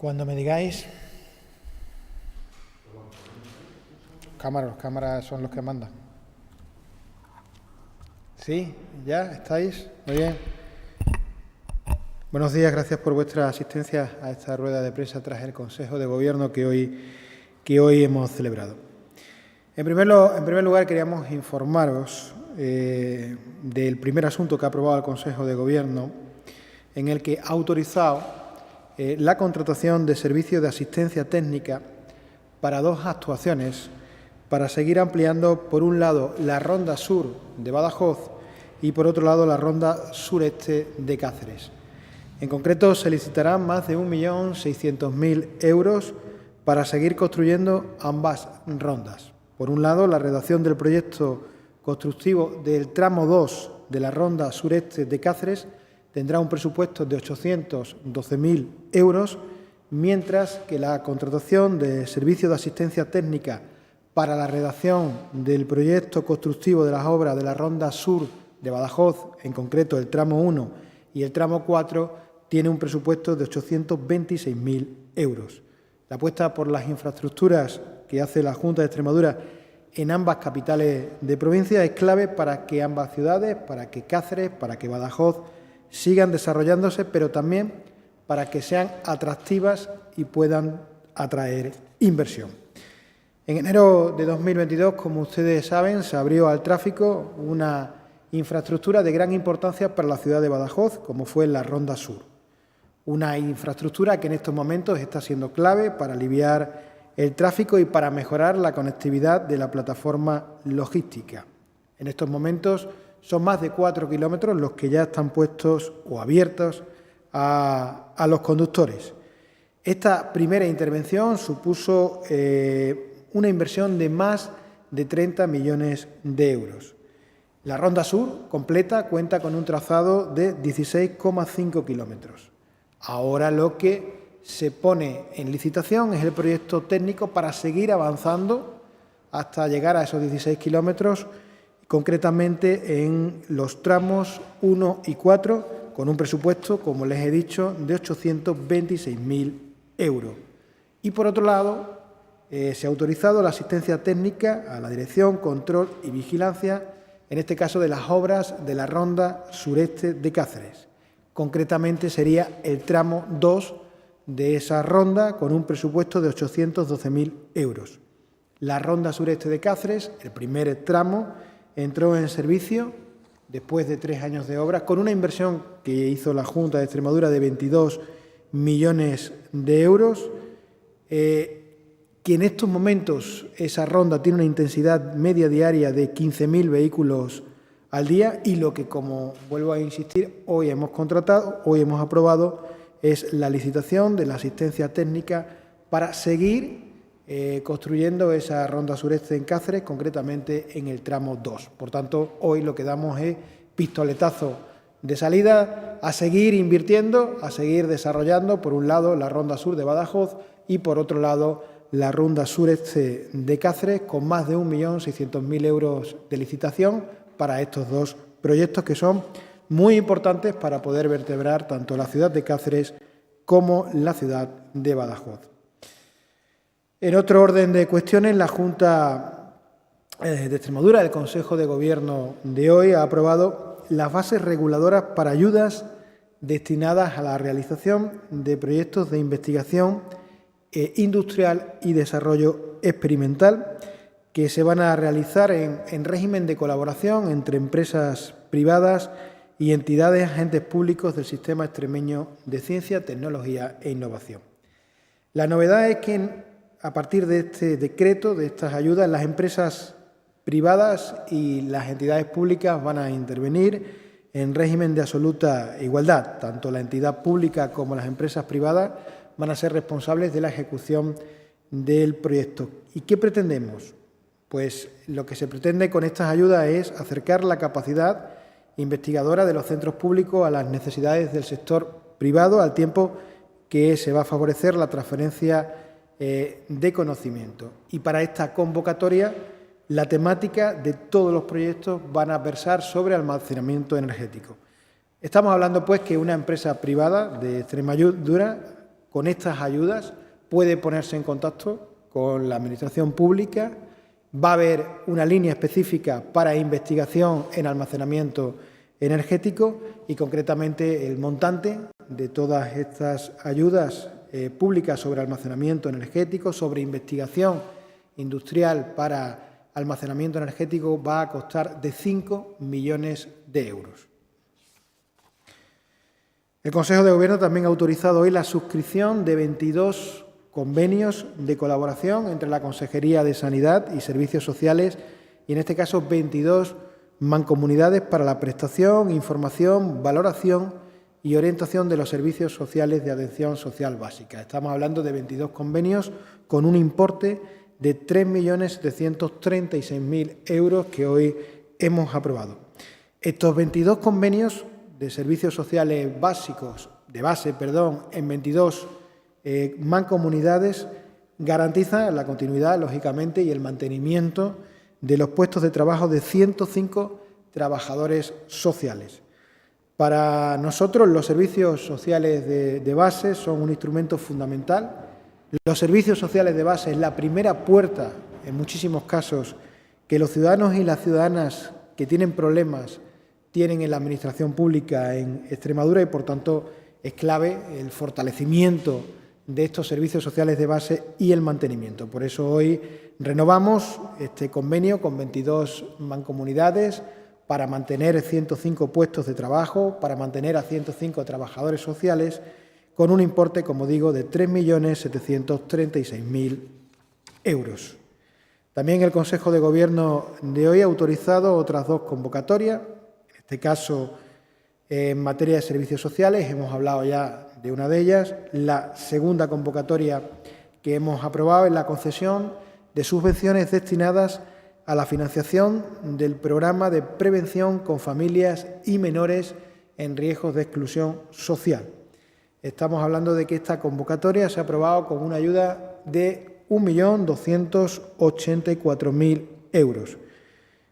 Cuando me digáis... Los cámaras son los que mandan. ¿Sí? ¿Ya? ¿Estáis? Muy bien. Buenos días, gracias por vuestra asistencia a esta rueda de prensa tras el Consejo de Gobierno que hoy hemos celebrado. En primer lugar, queríamos informaros del primer asunto que ha aprobado el Consejo de Gobierno, en el que ha autorizado la contratación de servicios de asistencia técnica para dos actuaciones, para seguir ampliando, por un lado, la ronda sur de Badajoz y, por otro lado, la ronda sureste de Cáceres. En concreto, se licitarán más de 1.600.000 euros para seguir construyendo ambas rondas. Por un lado, la redacción del proyecto constructivo del tramo 2 de la ronda sureste de Cáceres tendrá un presupuesto de 812.000 euros, mientras que la contratación de servicios de asistencia técnica para la redacción del proyecto constructivo de las obras de la ronda sur de Badajoz, en concreto el tramo 1 y el tramo 4, tiene un presupuesto de 826.000 euros. La apuesta por las infraestructuras que hace la Junta de Extremadura en ambas capitales de provincia es clave para que ambas ciudades, para que Cáceres, para que Badajoz sigan desarrollándose, pero también para que sean atractivas y puedan atraer inversión. En enero de 2022, como ustedes saben, se abrió al tráfico una infraestructura de gran importancia para la ciudad de Badajoz, como fue la Ronda Sur. Una infraestructura que en estos momentos está siendo clave para aliviar el tráfico y para mejorar la conectividad de la plataforma logística. En estos momentos son más de 4 kilómetros los que ya están puestos o abiertos a los conductores. Esta primera intervención supuso una inversión de más de 30 millones de euros. La Ronda Sur completa cuenta con un trazado de 16,5 kilómetros. Ahora lo que se pone en licitación es el proyecto técnico para seguir avanzando hasta llegar a esos 16 kilómetros, concretamente en los tramos 1 y 4, con un presupuesto, como les he dicho, de 826.000 euros. Y por otro lado, se ha autorizado la asistencia técnica a la dirección, control y vigilancia, en este caso de las obras de la ronda sureste de Cáceres. Concretamente sería el tramo 2 de esa ronda, con un presupuesto de 812.000 euros. La ronda sureste de Cáceres, el primer tramo, entró en servicio después de 3 años de obras, con una inversión que hizo la Junta de Extremadura de 22 millones de euros, que en estos momentos esa ronda tiene una intensidad media diaria de 15.000 vehículos al día y lo que, como vuelvo a insistir, hoy hemos contratado, hoy hemos aprobado, es la licitación de la asistencia técnica para seguir construyendo esa ronda sureste en Cáceres, concretamente en el tramo 2. Por tanto, hoy lo que damos es pistoletazo de salida a seguir invirtiendo, a seguir desarrollando, por un lado, la ronda sur de Badajoz y, por otro lado, la ronda sureste de Cáceres, con más de 1.600.000 euros de licitación para estos dos proyectos que son muy importantes para poder vertebrar tanto la ciudad de Cáceres como la ciudad de Badajoz. En otro orden de cuestiones, la Junta de Extremadura, el Consejo de Gobierno de hoy, ha aprobado las bases reguladoras para ayudas destinadas a la realización de proyectos de investigación industrial y desarrollo experimental que se van a realizar en régimen de colaboración entre empresas privadas y entidades, agentes públicos del sistema extremeño de ciencia, tecnología e innovación. La novedad es que a partir de este decreto, de estas ayudas, las empresas privadas y las entidades públicas van a intervenir en régimen de absoluta igualdad. Tanto la entidad pública como las empresas privadas van a ser responsables de la ejecución del proyecto. ¿Y qué pretendemos? Pues lo que se pretende con estas ayudas es acercar la capacidad investigadora de los centros públicos a las necesidades del sector privado, al tiempo que se va a favorecer la transferencia de conocimiento. Y para esta convocatoria, la temática de todos los proyectos van a versar sobre almacenamiento energético. Estamos hablando, pues, que una empresa privada de Extremadura con estas ayudas puede ponerse en contacto con la Administración pública. Va a haber una línea específica para investigación en almacenamiento energético y, concretamente, el montante de todas estas ayudas públicas sobre almacenamiento energético, sobre investigación industrial para almacenamiento energético, va a costar de 5 millones de euros. El Consejo de Gobierno también ha autorizado hoy la suscripción de 22 convenios de colaboración entre la Consejería de Sanidad y Servicios Sociales y, en este caso, 22 mancomunidades para la prestación, información, valoración y orientación de los servicios sociales de atención social básica. Estamos hablando de 22 convenios con un importe de 3.736.000 euros que hoy hemos aprobado. Estos 22 convenios de servicios sociales básicos, en 22 mancomunidades, garantizan la continuidad, lógicamente, y el mantenimiento de los puestos de trabajo de 105 trabajadores sociales. Para nosotros, los servicios sociales de base son un instrumento fundamental. Los servicios sociales de base es la primera puerta, en muchísimos casos, que los ciudadanos y las ciudadanas que tienen problemas tienen en la Administración pública en Extremadura y, por tanto, es clave el fortalecimiento de estos servicios sociales de base y el mantenimiento. Por eso hoy renovamos este convenio con 22 mancomunidades para mantener 105 puestos de trabajo, para mantener a 105 trabajadores sociales, con un importe, como digo, de 3.736.000 euros. También el Consejo de Gobierno de hoy ha autorizado otras 2 convocatorias, en este caso en materia de servicios sociales. Hemos hablado ya de una de ellas. La segunda convocatoria que hemos aprobado es la concesión de subvenciones destinadas a la financiación del programa de prevención con familias y menores en riesgos de exclusión social. Estamos hablando de que esta convocatoria se ha aprobado con una ayuda de 1.284.000 euros.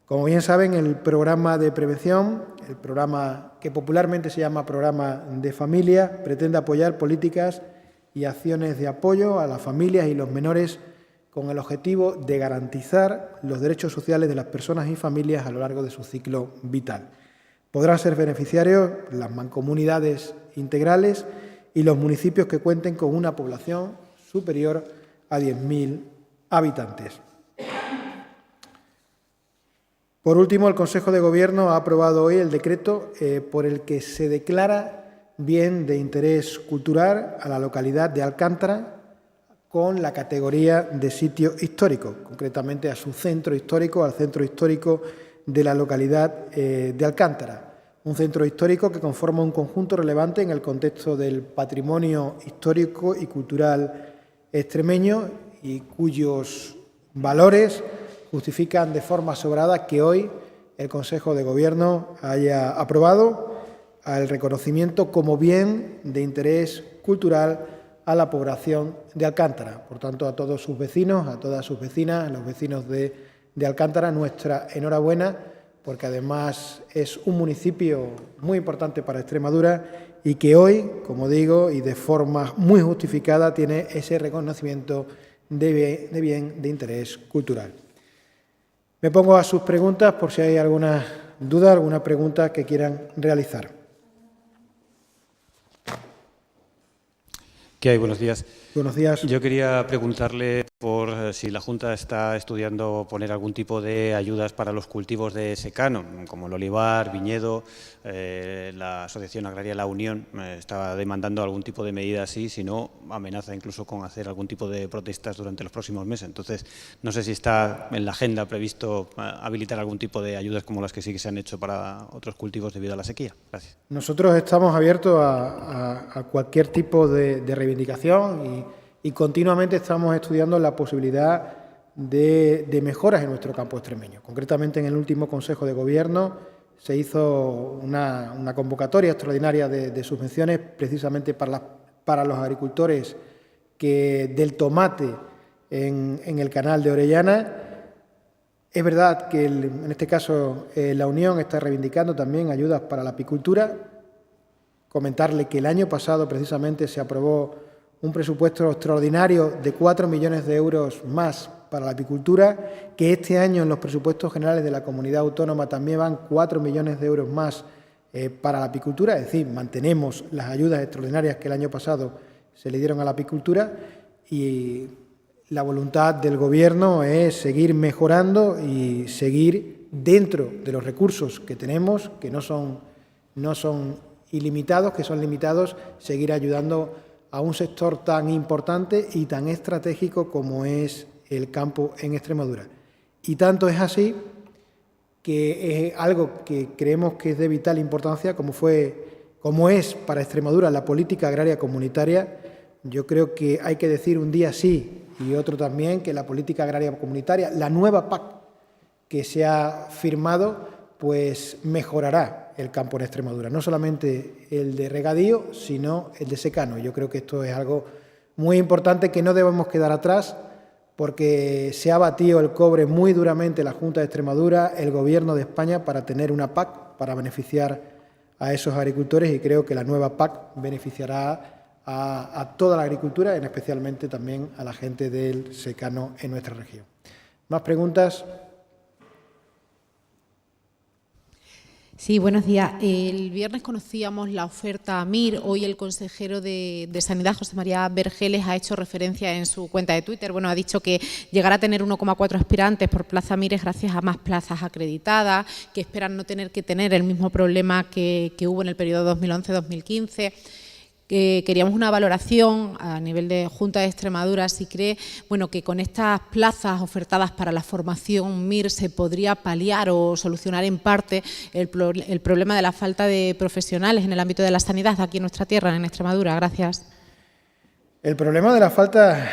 Como bien saben, el programa de prevención, el programa que popularmente se llama Programa de Familia, pretende apoyar políticas y acciones de apoyo a las familias y los menores con el objetivo de garantizar los derechos sociales de las personas y familias a lo largo de su ciclo vital. Podrán ser beneficiarios las mancomunidades integrales y los municipios que cuenten con una población superior a 10.000 habitantes. Por último, el Consejo de Gobierno ha aprobado hoy el decreto por el que se declara bien de interés cultural a la localidad de Alcántara con la categoría de sitio histórico, concretamente a su centro histórico, al centro histórico de la localidad de Alcántara. Un centro histórico que conforma un conjunto relevante en el contexto del patrimonio histórico y cultural extremeño y cuyos valores justifican de forma sobrada que hoy el Consejo de Gobierno haya aprobado el reconocimiento como bien de interés cultural a la población de Alcántara. Por tanto, a todos sus vecinos, a todas sus vecinas, a los vecinos de Alcántara, nuestra enhorabuena, porque además es un municipio muy importante para Extremadura y que hoy, como digo, y de forma muy justificada, tiene ese reconocimiento de bien de interés cultural. Me pongo a sus preguntas por si hay alguna duda, alguna pregunta que quieran realizar. ¿Qué hay? Buenos días. Buenos días. Yo quería preguntarle por si la Junta está estudiando poner algún tipo de ayudas para los cultivos de secano, como el olivar, viñedo. La Asociación Agraria La Unión estaba demandando algún tipo de medida así, si no, amenaza incluso con hacer algún tipo de protestas durante los próximos meses. Entonces, no sé si está en la agenda previsto habilitar algún tipo de ayudas como las que sí que se han hecho para otros cultivos debido a la sequía. Gracias. Nosotros estamos abiertos a cualquier tipo de reivindicación y continuamente estamos estudiando la posibilidad de mejoras en nuestro campo extremeño. Concretamente, en el último Consejo de Gobierno se hizo una convocatoria extraordinaria de subvenciones precisamente para los agricultores del tomate en el canal de Orellana. Es verdad que en este caso la Unión está reivindicando también ayudas para la apicultura. Comentarle que el año pasado precisamente se aprobó un presupuesto extraordinario de 4 millones de euros más para la apicultura, que este año en los presupuestos generales de la comunidad autónoma también van 4 millones de euros más para la apicultura, es decir, mantenemos las ayudas extraordinarias que el año pasado se le dieron a la apicultura y la voluntad del Gobierno es seguir mejorando y seguir dentro de los recursos que tenemos, que no son ilimitados, que son limitados, seguir ayudando a un sector tan importante y tan estratégico como es el campo en Extremadura. Y tanto es así que es algo que creemos que es de vital importancia, como es para Extremadura la política agraria comunitaria. Yo creo que hay que decir un día sí y otro también que la política agraria comunitaria, la nueva PAC que se ha firmado, pues mejorará el campo en Extremadura, no solamente el de regadío, sino el de secano. Yo creo que esto es algo muy importante que no debemos quedar atrás, porque se ha batido el cobre muy duramente la Junta de Extremadura, el Gobierno de España, para tener una PAC para beneficiar a esos agricultores, y creo que la nueva PAC beneficiará a toda la agricultura, y especialmente también a la gente del secano en nuestra región. ¿Más preguntas? Sí, buenos días. El viernes conocíamos la oferta MIR. Hoy el consejero de Sanidad, José María Bergeles, ha hecho referencia en su cuenta de Twitter. Bueno, ha dicho que llegar a tener 1,4 aspirantes por plaza MIR es gracias a más plazas acreditadas, que esperan no tener que tener el mismo problema que hubo en el periodo 2011-2015. Queríamos una valoración a nivel de Junta de Extremadura, si cree que con estas plazas ofertadas para la formación MIR se podría paliar o solucionar en parte el problema de la falta de profesionales en el ámbito de la sanidad aquí en nuestra tierra, en Extremadura. Gracias. El problema de la falta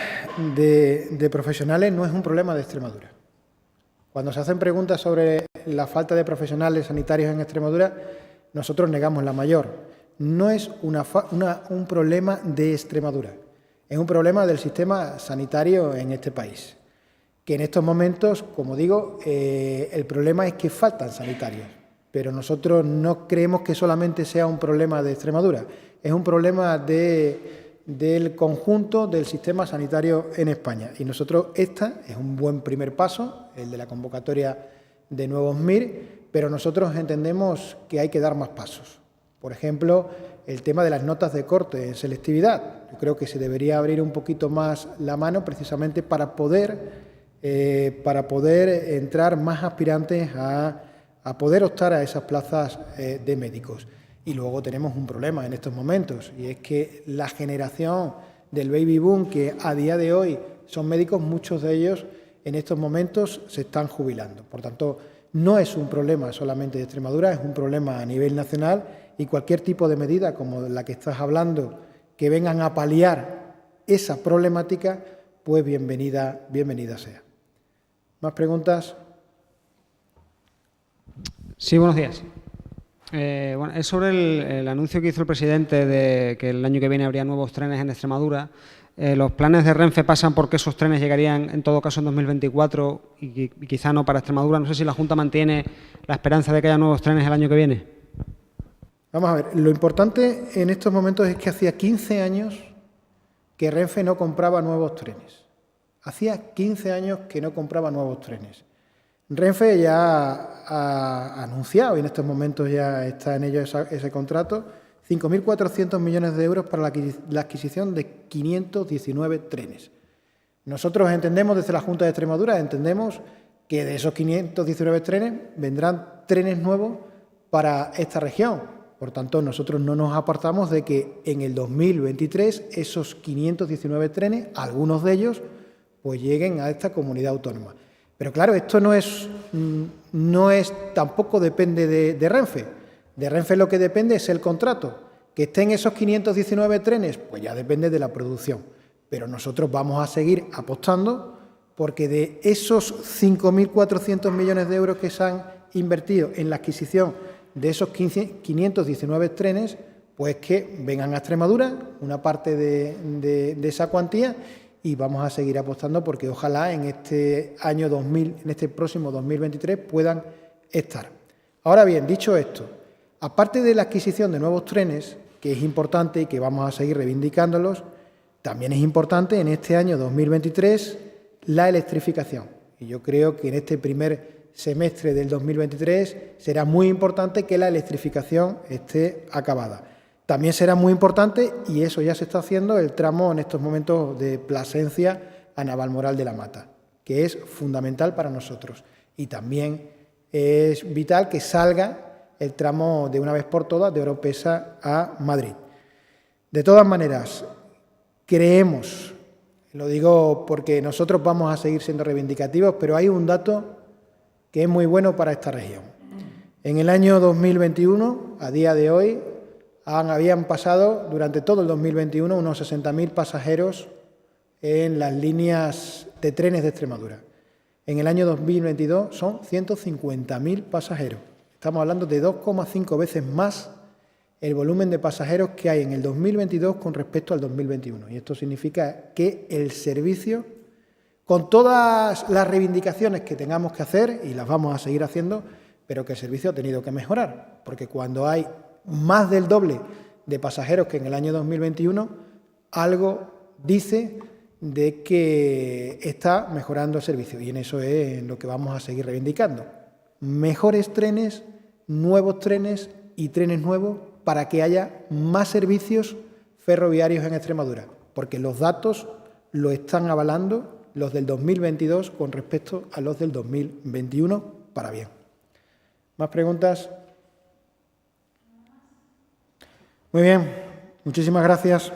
de profesionales no es un problema de Extremadura. Cuando se hacen preguntas sobre la falta de profesionales sanitarios en Extremadura, nosotros negamos la mayor. No es un problema de Extremadura, es un problema del sistema sanitario en este país, que en estos momentos, como digo, el problema es que faltan sanitarios, pero nosotros no creemos que solamente sea un problema de Extremadura, es un problema del conjunto del sistema sanitario en España. Y nosotros, esta es un buen primer paso, el de la convocatoria de nuevos MIR, pero nosotros entendemos que hay que dar más pasos. Por ejemplo, el tema de las notas de corte en selectividad. Yo creo que se debería abrir un poquito más la mano precisamente para poder entrar más aspirantes a poder optar a esas plazas de médicos. Y luego tenemos un problema en estos momentos, y es que la generación del baby boom, que a día de hoy son médicos, muchos de ellos en estos momentos se están jubilando. Por tanto, no es un problema solamente de Extremadura, es un problema a nivel nacional, y cualquier tipo de medida como la que estás hablando que vengan a paliar esa problemática, pues bienvenida sea. ¿Más preguntas? Sí, buenos días. Es sobre el anuncio que hizo el presidente de que el año que viene habría nuevos trenes en Extremadura. Los planes de Renfe pasan porque esos trenes llegarían en todo caso en 2024 y quizá no para Extremadura. No sé si la Junta mantiene la esperanza de que haya nuevos trenes el año que viene. Vamos a ver, lo importante en estos momentos es que hacía 15 años que Renfe no compraba nuevos trenes. Hacía 15 años que no compraba nuevos trenes. Renfe ya ha anunciado, y en estos momentos ya está en ello ese contrato, 5.400 millones de euros para la adquisición de 519 trenes. Nosotros entendemos, desde la Junta de Extremadura, entendemos que de esos 519 trenes vendrán trenes nuevos para esta región. Por tanto, nosotros no nos apartamos de que en el 2023 esos 519 trenes, algunos de ellos, pues lleguen a esta comunidad autónoma. Pero claro, esto tampoco depende de Renfe. De Renfe lo que depende es el contrato. Que estén esos 519 trenes, pues ya depende de la producción. Pero nosotros vamos a seguir apostando porque de esos 5.400 millones de euros que se han invertido en la adquisición de esos 519 trenes, pues que vengan a Extremadura una parte de esa cuantía, y vamos a seguir apostando porque ojalá en este próximo 2023 puedan estar. Ahora bien, dicho esto, aparte de la adquisición de nuevos trenes, que es importante y que vamos a seguir reivindicándolos, también es importante en este año 2023 la electrificación. Y yo creo que en este primer semestre del 2023 será muy importante que la electrificación esté acabada. También será muy importante, y eso ya se está haciendo, el tramo en estos momentos de Plasencia a Navalmoral de la Mata, que es fundamental para nosotros. Y también es vital que salga el tramo de una vez por todas de Oropesa a Madrid. De todas maneras, creemos, lo digo porque nosotros vamos a seguir siendo reivindicativos, pero hay un dato que es muy bueno para esta región. En el año 2021, a día de hoy, habían pasado durante todo el 2021 unos 60.000 pasajeros en las líneas de trenes de Extremadura. En el año 2022 son 150.000 pasajeros. Estamos hablando de 2,5 veces más el volumen de pasajeros que hay en el 2022 con respecto al 2021. Y esto significa que el servicio, con todas las reivindicaciones que tengamos que hacer, y las vamos a seguir haciendo, pero que el servicio ha tenido que mejorar, porque cuando hay más del doble de pasajeros que en el año 2021, algo dice de que está mejorando el servicio, y en eso es en lo que vamos a seguir reivindicando. Mejores trenes, nuevos trenes y trenes nuevos para que haya más servicios ferroviarios en Extremadura, porque los datos lo están avalando, los del 2022 con respecto a los del 2021, para bien. ¿Más preguntas? Muy bien, muchísimas gracias.